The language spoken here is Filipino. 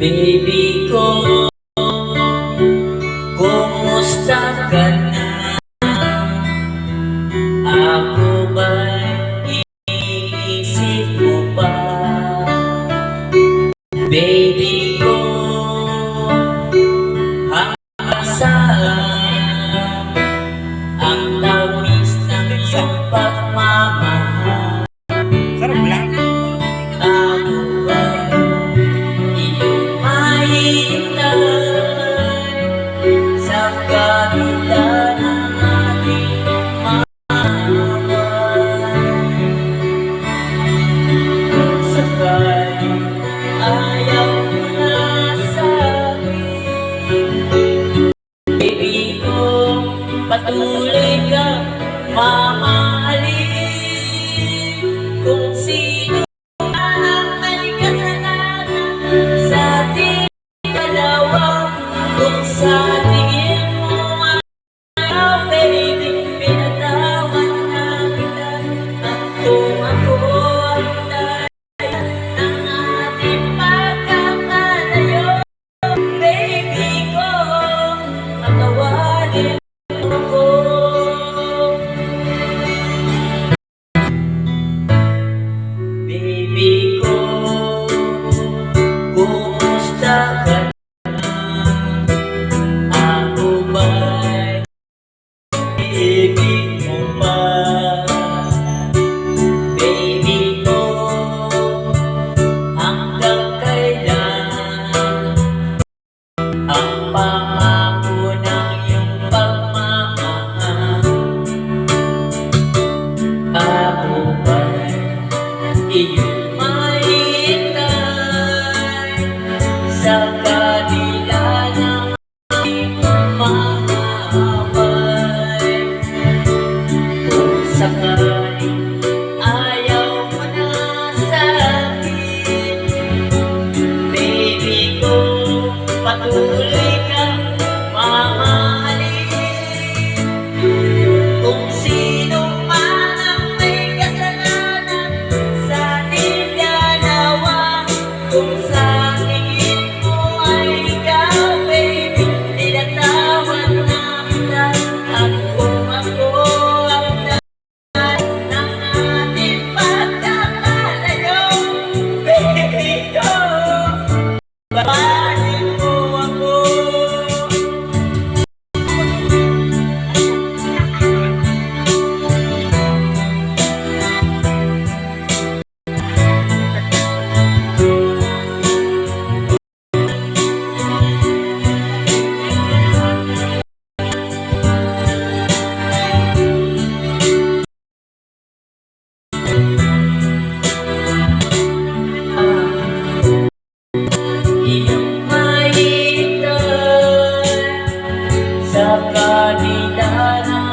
Baby ko, kumusta ka na? Ako ba'y iniisip mo pa? Baby ko, hanggang saan ang tamis ng iyong pagmamahal? Sarap lang. Ako ba'y iyong mahintay sa kabila ng ating mahal? Kung sakali ayaw mo na sa'kin, baby ko, patuloy kang mamahalin. Kung sino man ang may kasalanan sa ating dalawa, kung sa tingin mo ayaw, baby, pinatawad na kita. At kung ako ay dahil ng ating pagkakalayo, baby ko, patawarin mo ako. Baby ko, kumusta ka na? Ako ba'y ibig mo pa? Baby ko, hanggang kailan ang pangako ng iyong pagmamahal? Ako ba'y iyong mahintay sa kabila ng ating mahal? Kung sakaling ayaw mo na sa'kin, baby ko, patuloy kang mamahalin. Kung sino man ang may kasalanan sa ating dalawa, kung sa tingin mo ay ikaw, baby, tinatawad na kita. At kung ako ang dahil ng ating pagkakalayo, baby ko, babahin mo ako. Iyong mahintay sa kabila ng